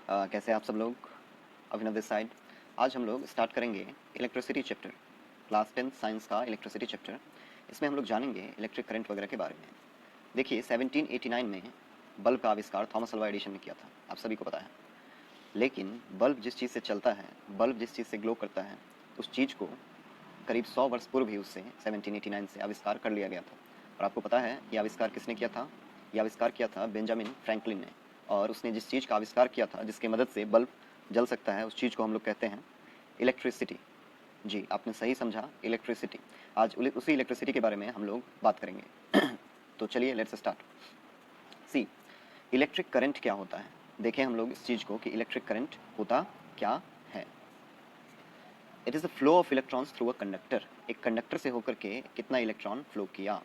कैसे हैं आप सब लोग। अभिनव दिस साइड। आज हम लोग स्टार्ट करेंगे इलेक्ट्रिसिटी चैप्टर, क्लास 10 साइंस का इलेक्ट्रिसिटी चैप्टर। इसमें हम लोग जानेंगे इलेक्ट्रिक करंट वगैरह के बारे में। देखिए 1789 में बल्ब का आविष्कार थॉमस अल्वा एडिसन ने किया था, आप सभी को पता है। लेकिन बल्ब जिस चीज़ से चलता है, बल्ब जिस चीज़ से ग्लो करता है, उस चीज़ को करीब 100 वर्ष पूर्व ही उससे 1789 से आविष्कार कर लिया गया था। और आपको पता है ये आविष्कार किसने किया था? ये आविष्कार किया था बेंजामिन फ्रैंकलिन ने। और उसने जिस चीज़ का आविष्कार किया था, जिसकी मदद से बल्ब जल सकता है, उस चीज़ को हम लोग कहते हैं इलेक्ट्रिसिटी। जी, आपने सही समझा, इलेक्ट्रिसिटी। आज उसी इलेक्ट्रिसिटी के बारे में हम लोग बात करेंगे। तो चलिए let's start. See, electric current क्या होता है? देखें हम लोग इस चीज़ को कि इलेक्ट्रिक करंट होता क्या है। It is the flow of electrons through a conductor. एक कंडक्टर से होकर के कितना इलेक्ट्रॉन फ्लो किया।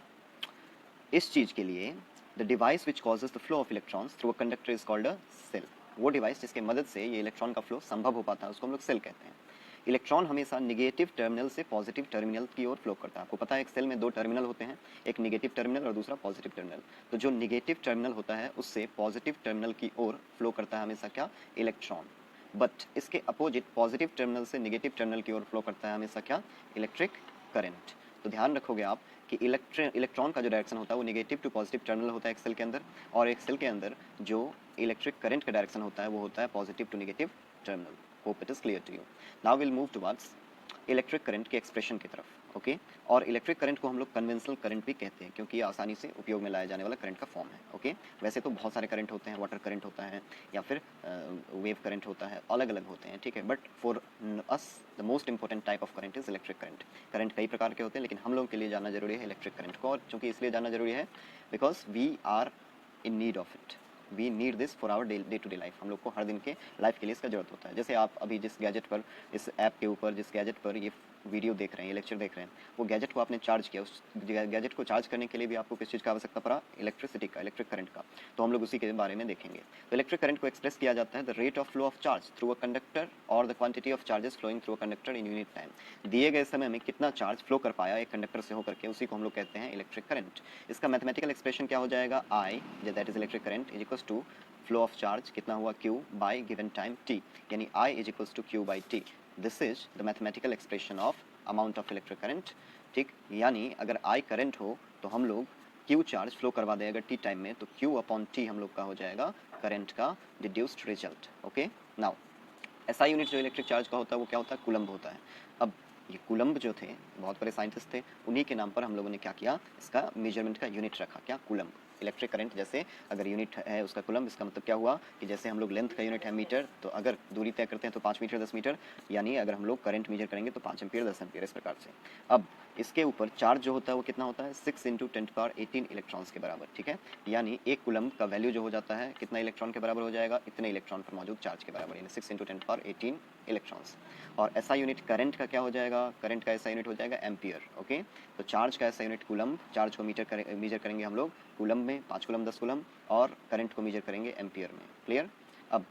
इस चीज़ के लिए the device which causes the flow of electrons through a conductor is called a cell. वो डिवाइस जिसके मदद से ये इलेक्ट्रॉन का फ्लो संभव हो पाता है, उसको हम लोग सेल कहते हैं। इलेक्ट्रॉन हमेशा निगेटिव टर्मिनल से पॉजिटिव टर्मिनल की ओर फ्लो करता है। आपको पता है एक सेल में दो टर्मिनल होते हैं, एक निगेटिव टर्मिनल और दूसरा पॉजिटिव टर्मिनल। तो जो निगेटिव टर्मिनल होता है उससे पॉजिटिव टर्मिनल की ओर फ्लो करता है हमेशा क्या? इलेक्ट्रॉन। बट इसके अपोजिट पॉजिटिव टर्मिनल से निगेटिव टर्मिनल की ओर फ्लो करता है हमेशा क्या? Electric current. तो ध्यान रखोगे आप कि इलेक्ट्रॉन का जो डायरेक्शन होता है वो निगेटिव टू पॉजिटिव टर्मिनल होता है एक सेल के अंदर, और एक सेल के अंदर जो इलेक्ट्रिक करंट का डायरेक्शन होता है वो होता है positive to negative terminal. Hope it is clear to you. Now will move towards electric current के एक्सप्रेशन की तरफ। ओके, और इलेक्ट्रिक करंट को हम लोग कन्वेंशनल करंट भी कहते हैं क्योंकि ये आसानी से उपयोग में लाया जाने वाला करंट का फॉर्म है। ओके, वैसे तो बहुत सारे करंट होते हैं, वाटर करंट होता है या फिर वेव करंट होता है, अलग अलग होते हैं, ठीक है। But for us the most important type of current is electric current. Current कई प्रकार के होते हैं लेकिन हम लोगों के लिए जानना जरूरी है इलेक्ट्रिक करंट को। और चूंकि इसलिए जानना जरूरी है because we are in need of it. We need this for our day to day life. हम लोग को हर दिन के लाइफ के लिए इसका जरूरत होता है। जैसे आप अभी जिस गैजेट पर, इस ऐप के ऊपर जिस गैजेट पर ये वीडियो देख रहे हैं, ये लेक्चर देख रहे हैं, वो गैजेट को आपने चार्ज किया। उस गैजेट को चार्ज करने के लिए भी आपको किस चीज़ का आवश्यकता पड़ा? इलेक्ट्रिसिटी का, इलेक्ट्रिक करंट का। तो हम लोग उसी के बारे में देखेंगे। तो इलेक्ट्रिक करंट को एक्सप्रेस किया जाता है the rate of flow of charge through a conductor और the quantity of charges flowing through a conductor in unit time. दिए गए समय में कितना चार्ज फ्लो कर पाया एक कंडक्टर से होकर के, उसी को हम लोग कहते हैं इलेक्ट्रिक करंट। इसका मैथमेटिकल एक्सप्रेशन क्या हो जाएगा? I, that is electric current, is equals to flow of charge कितना हुआ? Q by given time T, यानी I is equals to Q by T। This is the mathematical expression of amount of electric current. ठीक, यानी अगर I current हो तो हम लोग Q चार्ज फ्लो करवा दें अगर T टाइम में, तो Q अपॉन T हम लोग का हो जाएगा करंट का deduced result. Okay, now SI unit जो इलेक्ट्रिक चार्ज का होता है वो क्या होता है? कूलम्ब होता है। अब ये कूलम्ब जो थे, बहुत बड़े साइंटिस्ट थे, उन्हीं के नाम पर हम लोगों ने क्या किया? इसका मेजरमेंट का यूनिट रखा, क्या? कूलम्ब। इलेक्ट्रिक करंट जैसे अगर यूनिट है उसका कूलम्ब, इसका मतलब क्या हुआ कि जैसे हम लोग लेंथ का यूनिट है मीटर, तो अगर दूरी तय करते हैं तो 5 मीटर 10 मीटर, यानी अगर हम लोग करंट मेजर करेंगे तो 5 एम्पियर 10 एम्पियर, इस प्रकार से। अब इसके ऊपर चार्ज जो होता है वो कितना होता है? 6 इंटू 10⁻18 इलेक्ट्रॉन्स के बराबर, ठीक है। यानी एक कूलम्ब का वैल्यू जो हो जाता है कितना इलेक्ट्रॉन के बराबर हो जाएगा? इतने इलेक्ट्रॉन पर मौजूद चार्ज के बराबर, यानी 6 इंटू 10⁻18 इलेक्ट्रॉन्स। और ऐसा यूनिट करंट का क्या हो जाएगा? करंट का ऐसा यूनिट हो जाएगा एम्पियर। ओके, तो चार्ज का ऐसा यूनिट कूलम्ब। चार्ज को मेजर करेंगे हम लोग कूलम्ब में, 5 कूलम्ब 10 कूलम्ब, और करंट को मेजर करेंगे एम्पियर में। क्लियर? अब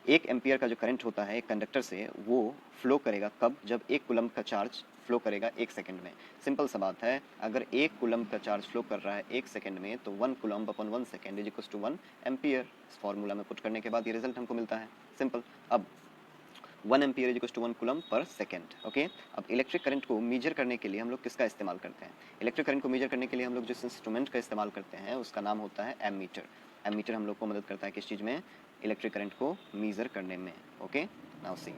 एक एम्पियर का जो करंट होता है एक कंडक्टर से, वो फ्लो करेगा कब? जब एक कूलम्ब का चार्ज फ्लो करेगा 1 सेकंड में। सिंपल सा बात है, अगर एक कूलम्ब का चार्ज फ्लो कर रहा है 1 सेकंड में, तो 1 coulomb upon 1 second is equals to 1 ampere. इस फॉर्मूला में पुट करने के बाद ये रिजल्ट हमको मिलता है, सिंपल। अब 1 ampere is equals to 1 coulomb per second. Okay, अब इलेक्ट्रिक करंट को मेजर करने के लिए हम लोग किसका इस्तेमाल करते हैं? इलेक्ट्रिक करंट को मेजर करने के लिए हम लोग जिस इंस्ट्रूमेंट का इस्तेमाल करते हैं उसका नाम होता है एमीटर। एमीटर हम लोग को मदद करता है किस चीज़ में? इलेक्ट्रिक करंट को मेजर करने में। Okay, now see.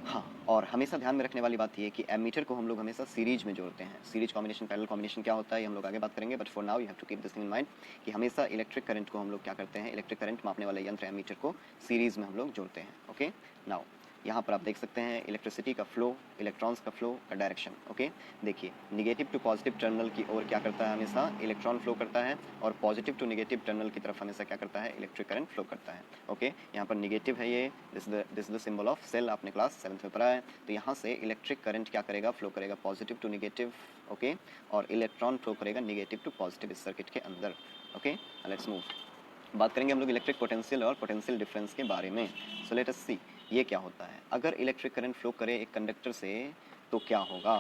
हाँ, और हमेशा ध्यान में रखने वाली बात ये है कि एमीटर को हम लोग हमेशा सीरीज में जोड़ते हैं। सीरीज कॉम्बिनेशन, पैरेलल कॉम्बिनेशन क्या होता है ये हम लोग आगे बात करेंगे, but for now you have to keep this in mind कि हमेशा इलेक्ट्रिक करंट को हम लोग क्या करते हैं? इलेक्ट्रिक करंट मापने वाले यंत्र एमीटर को सीरीज में हम लोग जोड़ते हैं। ओके, नाउ यहाँ पर आप देख सकते हैं इलेक्ट्रिसिटी का फ्लो, इलेक्ट्रॉन्स का फ्लो का डायरेक्शन। ओके, देखिए निगेटिव टू पॉजिटिव टर्मिनल की ओर क्या करता है? हमेशा इलेक्ट्रॉन फ्लो करता है, और पॉजिटिव टू निगेटिव टर्मिनल की तरफ हमेशा क्या करता है? इलेक्ट्रिक करंट फ्लो करता है। ओके, यहाँ पर निगेटिव है ये, this the symbol of cell, आपने क्लास 7th में पढ़ा है। तो यहाँ से इलेक्ट्रिक करंट क्या करेगा? फ्लो करेगा पॉजिटिव टू निगेटिव। ओके, और इलेक्ट्रॉन फ्लो करेगा निगेटिव टू पॉजिटिव इस सर्किट के अंदर। Okay, let's move. बात करेंगे हम लोग इलेक्ट्रिक पोटेंशियल और पोटेंशियल डिफरेंस के बारे में। सो लेट अस सी ये क्या होता है। अगर इलेक्ट्रिक करंट फ्लो करे एक कंडक्टर से तो क्या होगा?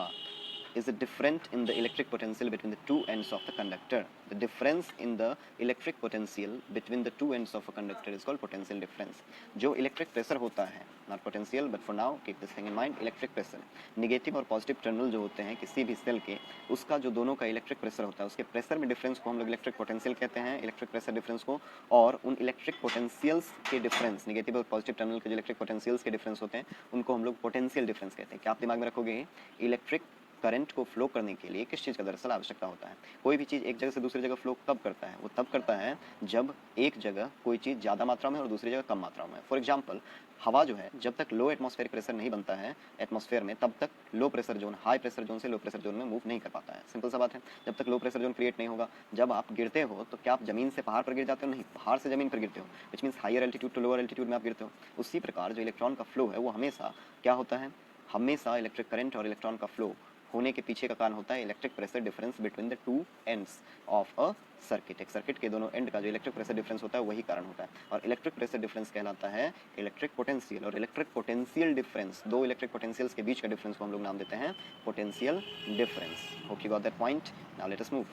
is the different in the electric potential between the two ends of the conductor. The difference in the electric potential between the two ends of a conductor is called potential difference. जो electric pressure होता है, not potential but for now keep this thing in mind, electric pressure, negative और positive terminal जो होते हैं किसी भी cell के, उसका जो दोनों का इलेक्ट्रिक प्रेशर होता है, उसके प्रेशर में डिफरेंस को हम लोग इलेक्ट्रिक पोटेंशियल कहते हैं, इलेक्ट्रिक प्रेशर डिफरेंस को, और उन इलेक्ट्रिक पोटेंशियल्स के डिफरेंस, नेगेटिव और पॉजिटिव टर्मिनल के जो इलेक्ट्रिक पोटेंशियल्स के डिफरेंस होते हैं उनको हम लोग पोटेंशियल डिफरेंस कहते हैं। क्या आप दिमाग में रखोगे? इलेक्ट्रिक करंट को फ्लो करने के लिए किस चीज़ का दरअसल आवश्यकता होता है? कोई भी चीज़ एक जगह से दूसरी जगह फ्लो कब करता है? वो तब करता है जब एक जगह कोई चीज़ ज़्यादा मात्रा में और दूसरी जगह कम मात्रा में। फॉर एग्जांपल, हवा जो है जब तक लो एटमॉस्फेरिक प्रेशर नहीं बनता है एटमॉस्फेयर में, तब तक low pressure zone high pressure zone से लो प्रेशर जोन में मूव नहीं कर पाता है। सिंपल सा बात है, जब तक लो प्रेशर जोन क्रिएट नहीं होगा। जब आप गिरते हो तो क्या आप जमीन से पहाड़ पर गिर जाते हो? नहीं, पहाड़ से जमीन पर गिरते हो, which means higher altitude to lower altitude में आप गिरते हो। उसी प्रकार जो इलेक्ट्रॉन का फ्लो है वो हमेशा क्या होता है? हमेशा इलेक्ट्रिक करंट और इलेक्ट्रॉन का फ्लो होने के पीछे का कारण होता है electric pressure difference between the two ends of a circuit. एक सर्किट के दोनों एंड का जो इलेक्ट्रिक प्रेशर डिफरेंस होता है वही कारण होता है। और इलेक्ट्रिक प्रेशर डिफरेंस कहलाता है इलेक्ट्रिक पोटेंशियल, और इलेक्ट्रिक पोटेंशियल डिफरेंस, दो इलेक्ट्रिक पोटेंशियल्स के बीच का डिफरेंस को हम लोग नाम देते हैं potential difference. Hope you got that point. Now let us move.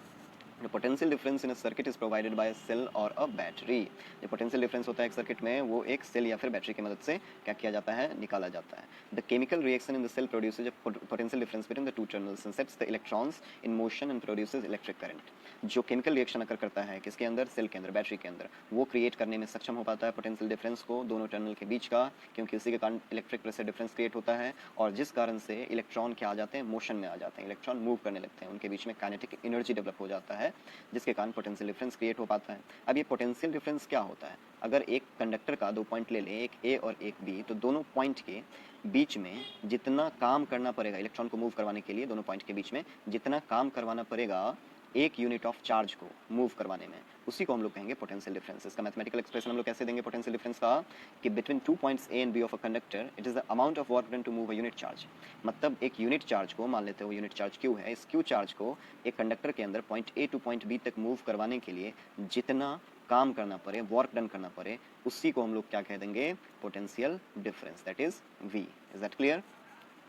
The potential difference in a circuit is provided by a cell or a battery. जो potential difference होता है एक सर्किट में वो एक सेल या फिर बैटरी की मदद से क्या किया जाता है? निकाला जाता है। The chemical reaction in the cell produces a potential difference between the two terminals and sets the electrons in motion and produces electric current. जो केमिकल रिएक्शन अकर करता है किसके अंदर? सेल के अंदर, बैटरी के अंदर, वो क्रिएट करने में सक्षम हो पाता है पोटेंशियल डिफरेंस को दोनों टर्मिनल के बीच का, क्योंकि उसी के कारण इलेक्ट्रिक प्रेशर डिफरेंस क्रिएट होता है और जिस कारण से इलेक्ट्रॉन क्या आ जाते हैं? मोशन में आ जाते हैं, इलेक्ट्रॉन मूव करने लगते हैं, उनके बीच में काइनेटिक एनर्जी डेवलप हो जाता है जिसके कारण पोटेंशियल डिफरेंस क्रिएट हो पाता है। अब ये पोटेंशियल डिफरेंस क्या होता है? अगर एक कंडक्टर का दो पॉइंट ले लें, एक ए और एक बी, तो दोनों पॉइंट के बीच में जितना काम करना पड़ेगा इलेक्ट्रॉन को मूव करवाने के लिए, दोनों पॉइंट के बीच में जितना काम करवाना पड़ेगा एक यूनिट ऑफ चार्ज को मूव करवाने में, उसी को हम लोग कहेंगे पोटेंशियल डिफरेंस। इसका मैथमेटिकल एक्सप्रेशन हम लोग कैसे देंगे पोटेंशियल डिफरेंस का? कि between two points A and B of a conductor it is the amount of work done to move a unit charge. मतलब एक यूनिट चार्ज को, मान लेते हो यूनिट चार्ज क्यू है, इस क्यू चार्ज को एक कंडक्टर के अंदर point A to point B तक मूव करवाने के लिए जितना काम करना पड़े, वर्क डन करना पड़े, उसी को हम लोग क्या कह देंगे? Potential difference, that is V. Is that clear?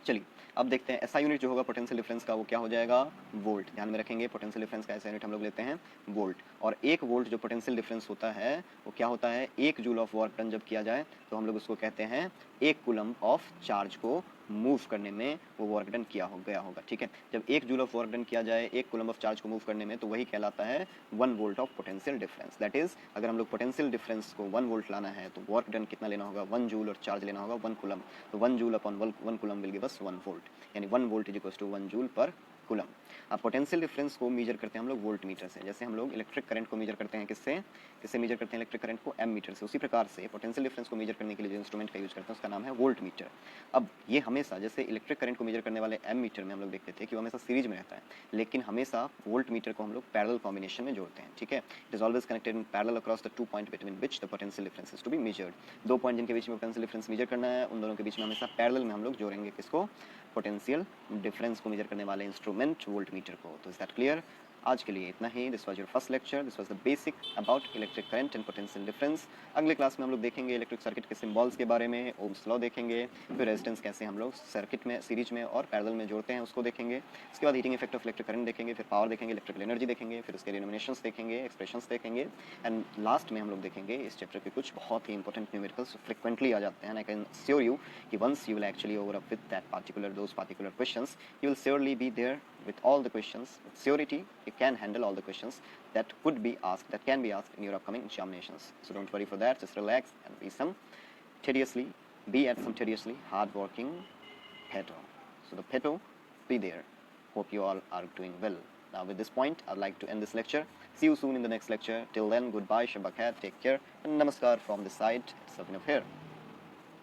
चलिए अब देखते हैं ऐसा यूनिट जो होगा पोटेंशियल डिफरेंस का वो क्या हो जाएगा? वोल्ट। ध्यान में रखेंगे पोटेंशियल डिफरेंस का ऐसा यूनिट हम लोग लेते हैं वोल्ट। और एक वोल्ट जो पोटेंशियल डिफरेंस होता है वो क्या होता है? एक जूल ऑफ वर्क डन जब किया जाए तो हम लोग उसको कहते हैं एक कूलम ऑफ चार्ज को मूव करने में वो वर्क डन किया हो गया होगा। ठीक है, जब एक जूल ऑफ वर्क डन किया जाए एक कूलम ऑफ चार्ज को मूव करने में तो वही कहलाता है 1 volt of potential difference. That is अगर हम लोग पोटेंशियल डिफरेंस को 1 वोल्ट लाना है तो वर्क डन कितना लेना होगा? 1 जूल, और चार्ज लेना होगा 1 कूलम। तो 1 joule upon 1 coulomb will give us 1 volt, यानी 1 volt is equal to 1 joule per coulomb. अब पोटेंशियल डिफरेंस को मेजर करते हैं हम लोग वोल्ट मीटर से, जैसे हम लोग इलेक्ट्रिक करंट को मेजर करते हैं किससे मेजर करते हैं इलेक्ट्रिक करंट को? एम मीटर से। उसी प्रकार से पोटेंशियल डिफरेंस को मेजर करने के लिए जो इंस्ट्रूमेंट का यूज करते हैं उसका नाम है वोल्ट मीटर। अब ये हमेशा जैसे इलेक्ट्रिक करंट को मेजर करने वाले एम मीटर में हम लोग देखते थे कि वो हमेशा सीरीज में रहता है, लेकिन हमेशा वोल्ट मीटर को हम लोग पैरेलल कॉम्बिनेशन में जोड़ते हैं। ठीक है, it is always connected in parallel across the two point between which the potential difference is to be measured. दो पॉइंट जिनके बीच में पोटेंशियल डिफरेंस मेजर करना है उन दोनों के बीच में हमेशा पैरेलल में हम लोग जोड़ेंगे किसको? पोटेंशियल डिफरेंस को मेजर करने वाले इंस्ट्रूमेंट वोल्ट मीटर को। तो इज दैट क्लियर? आज के लिए इतना ही। This was your first lecture, this was the basic about electric current and potential difference. अगले क्लास में हम लोग देखेंगे इलेक्ट्रिक सर्किट के सिंबल्स के बारे में, ओम्स लॉ देखेंगे, फिर रेजिस्टेंस कैसे हम लोग सर्किट में सीरीज में और पैरेलल में जोड़ते हैं उसको देखेंगे। इसके बाद heating effect of electric current देखेंगे, फिर पावर देखेंगे, इलेक्ट्रिकल एनर्जी देखेंगे, फिर उसके डिनोमिनेशंस देखेंगे, एक्सप्रेशंस देखेंगे, एंड लास्ट में हम लोग देखेंगे इस चैप्टर के कुछ बहुत ही इंपॉर्टेंट न्यूमेरिकल्स फ्रिक्वेंटली आ जाते हैं। आई कैन श्योर यू कि once you will actually over up with that particular those particular questions, you will surely be there with all the questions. With surety, you can handle all the questions that can be asked in your upcoming examinations. So don't worry for that. Just relax and be at some tediously hard-working peto. So the peto, be there. Hope you all are doing well. Now with this point, I'd like to end this lecture. See you soon in the next lecture. Till then, goodbye, Shabakhat, take care, and namaskar from this side. It's Abhinav here.